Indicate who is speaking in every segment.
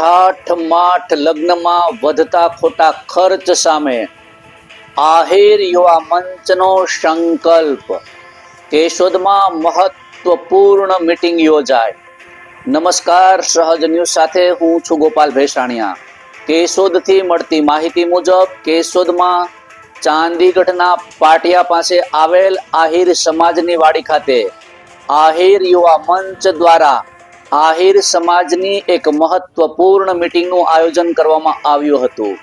Speaker 1: ઠાઠ માઠ લગ્નમાં વધતા ખોટા ખર્ચ સામે આહિર યુવા મંચનો સંકલ્પ. કેશોદમાં મહત્વપૂર્ણ મીટિંગ યોજાય. નમસ્કાર, સહજ ન્યૂઝ સાથે હું છું ગોપાલ ભેસાણીયા. કેશોદથી મળતી માહિતી મુજબ કેશોદમાં ચાંદીગઢના પાટિયા પાસે આવેલ આહિર સમાજની વાડી ખાતે આહિર યુવા મંચ દ્વારા આહિર સમાજની એક મહત્વપૂર્ણ મીટિંગનું આયોજન કરવામાં આવ્યું હતું.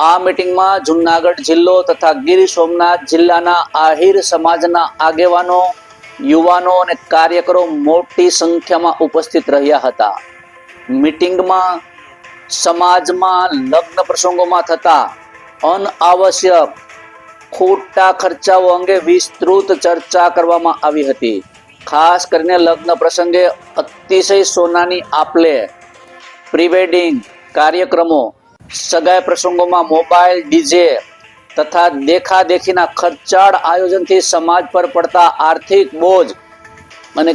Speaker 1: આ મીટિંગમાં જૂનાગઢ જિલ્લો તથા ગીર સોમનાથ જિલ્લાના આહિર સમાજના આગેવાનો, યુવાનો અને કાર્યકરો મોટી સંખ્યામાં ઉપસ્થિત રહ્યા હતા. મીટિંગમાં સમાજમાં લગ્ન પ્રસંગોમાં થતા અનાવશ્યક ખોટા ખર્ચાઓ અંગે વિસ્તૃત ચર્ચા કરવામાં આવી હતી. ખાસ કરીને લગ્ન પ્રસંગે અતિશય સોનાની આપલે, પ્રીવેડિંગ કાર્યક્રમો, સગાઈ પ્રસંગોમાં મોબાઈલ, ડીજે તથા દેખાદેખીના ખર્ચાળ આયોજનથી સમાજ પર પડતા આર્થિક બોજ અને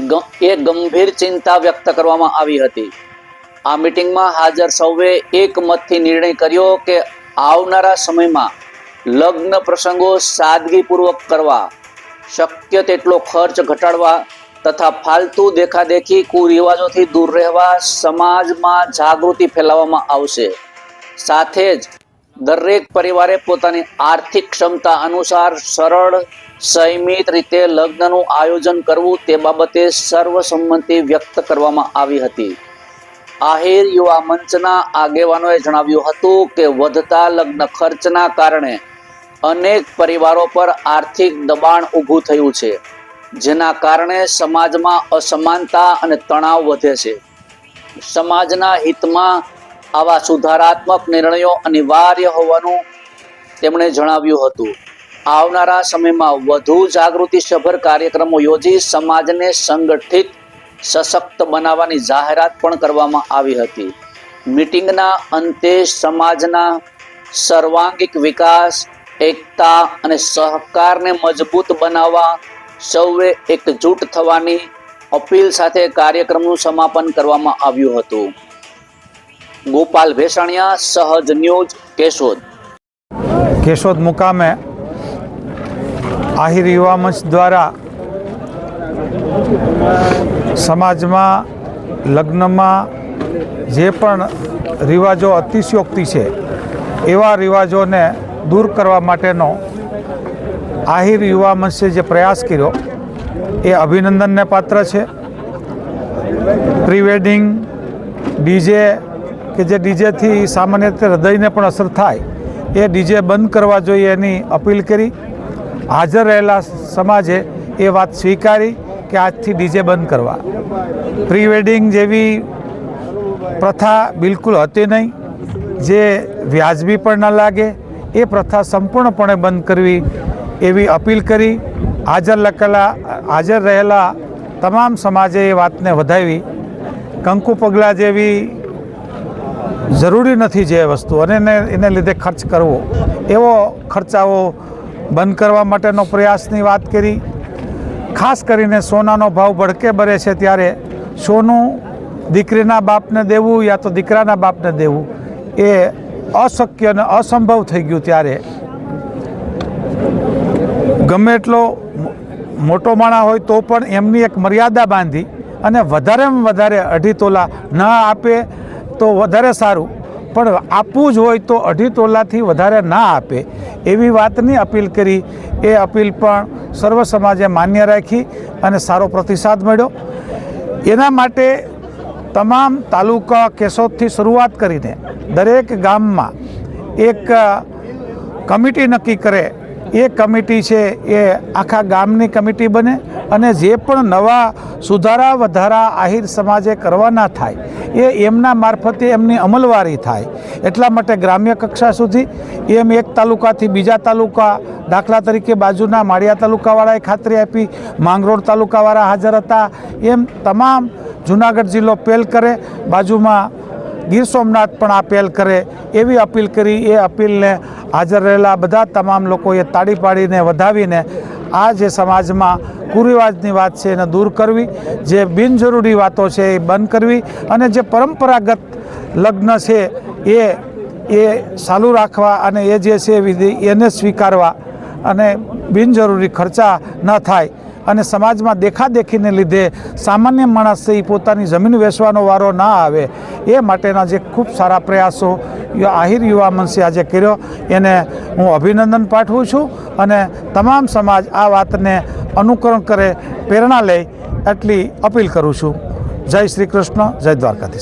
Speaker 1: એ ગંભીર ચિંતા વ્યક્ત કરવામાં આવી હતી. આ મીટિંગમાં હાજર સૌએ એકમતથી નિર્ણય કર્યો કે આવનારા સમયમાં લગ્ન પ્રસંગો સાદગીપૂર્વક કરવા, શક્ય તેટલો ખર્ચ ઘટાડવા તથા ફાલતુ દેખાદેખી કુરિવાજોથી દૂર રહેવા સમાજમાં જાગૃતિ ફેલાવવામાં આવશે. સાથે જ દરેક પરિવારે પોતાની આર્થિક ક્ષમતા અનુસાર સરળ સંયમિત રીતે લગ્નનું આયોજન કરવું તે બાબતે સર્વસંમતિ વ્યક્ત કરવામાં આવી હતી. આહિર યુવા મંચના આગેવાનોએ જણાવ્યું હતું કે વધતા લગ્ન ખર્ચના કારણે અનેક પરિવારો પર આર્થિક દબાણ ઊભું થયું છે, જેના કારણે સમાજમાં અસમાનતા અને તણાવ વધે છે. સમાજના હિતમાં આવા સુધારાત્મક નિર્ણયો અનિવાર્ય હોવાનું તેમણે જણાવ્યું હતું. આવનારા સમયમાં વધુ જાગૃતિસભર કાર્યક્રમો યોજી સમાજને સંગઠિત, સશક્ત બનાવવાની જાહેરાત પણ કરવામાં આવી હતી. મીટિંગના અંતે સમાજના સર્વાંગીક વિકાસ, એકતા અને સહકારને મજબૂત બનાવવા સૌએ એકજૂટ થવાની અપીલ સાથે કાર્યક્રમનું સમાપન કરવામાં આવ્યું હતું. ગોપાલ ભેસાણીયા, સહજ ન્યૂઝ, કેશોદ.
Speaker 2: કેશોદ મુકામે આહિર યુવા મંચ દ્વારા સમાજમાં લગ્નમાં જે પણ રિવાજો અતિશયોક્તિ છે એવા રિવાજોને દૂર કરવા માટેનો આહિર યુવા મંચે જે પ્રયાસ કર્યો એ અભિનંદનને પાત્ર છે. પ્રી વેડિંગ, ડીજે કે જે ડીજેથી સામાન્ય રીતે હૃદયને પણ અસર થાય એ ડીજે બંધ કરવા જોઈએ એની અપીલ કરી. હાજર રહેલા સમાજે એ વાત સ્વીકારી કે આજથી ડીજે બંધ કરવા. પ્રી વેડિંગ જેવી પ્રથા બિલકુલ હતી નહીં, જે વ્યાજબી પણ ન લાગે એ પ્રથા સંપૂર્ણપણે બંધ કરવી એવી અપીલ કરી. હાજર રહેલા તમામ સમાજે એ વાતને વધાવી. કંકુ પગલાં જેવી જરૂરી નથી જે વસ્તુ અને એને લીધે ખર્ચ કરવો, એવો ખર્ચાઓ બંધ કરવા માટેનો પ્રયાસની વાત કરી. ખાસ કરીને સોનાનો ભાવ ભડકે બરે છે ત્યારે સોનું દીકરીના બાપને દેવું યા તો દીકરાના બાપને દેવું એ અશક્ય અને અસંભવ થઈ ગયું. ત્યારે ગમે એટલો મોટો માણસ હોય તો પણ એમની એક મર્યાદા બાંધી અને વધારેમાં વધારે 2.5 તોલા ન આપે તો વધારે સારું, પણ આપવું જ હોય તો 2.5 તોલાથી વધારે ના આપે એવી વાતની અપીલ કરી. એ અપીલ પણ સર્વ સમાજે માન્ય રાખી અને સારો પ્રતિસાદ મળ્યો. એના માટે તમામ તાલુકા કેશોદથી શરૂઆત કરીને દરેક ગામમાં એક કમિટી નક્કી કરે. એ કમિટી છે એ આખા ગામની કમિટી બને અને જે પણ નવા સુધારા વધારા આહિર સમાજે કરવાના થાય એ એમના મારફતે એમની અમલવારી થાય. એટલા માટે ગ્રામ્ય કક્ષા સુધી એમ એક તાલુકાથી બીજા તાલુકા, દાખલા તરીકે બાજુના માળિયા તાલુકાવાળાએ ખાતરી આપી, માંગરોળ તાલુકાવાળા હાજર હતા. એમ તમામ જૂનાગઢ જિલ્લો પહેલ કરે, બાજુમાં ગીર સોમનાથ પણ આ પહેલ કરે એવી અપીલ કરી. એ અપીલને હાજર રહેલા બધા તમામ લોકોએ તાળી પાડીને વધાવીને આ જે સમાજમાં કુરિવાજની વાત છે એને દૂર કરવી, જે બિનજરૂરી વાતો છે એ બંધ કરવી અને જે પરંપરાગત લગ્ન છે એ ચાલુ રાખવા અને એ જે છે વિધિ એને સ્વીકારવા અને બિનજરૂરી ખર્ચા ન થાય અને સમાજમાં દેખાદેખીને લીધે સામાન્ય માણસ છે એ પોતાની જમીન વેચવાનો વારો ના આવે એ માટેના જે ખૂબ સારા પ્રયાસો આહિર યુવા મંચે આજે કર્યો એને હું અભિનંદન પાઠવું છું અને તમામ સમાજ આ વાતને અનુકરણ કરે, પ્રેરણા લે એટલી અપીલ કરું છું. જય શ્રી કૃષ્ણ, જય દ્વારકાધીશ.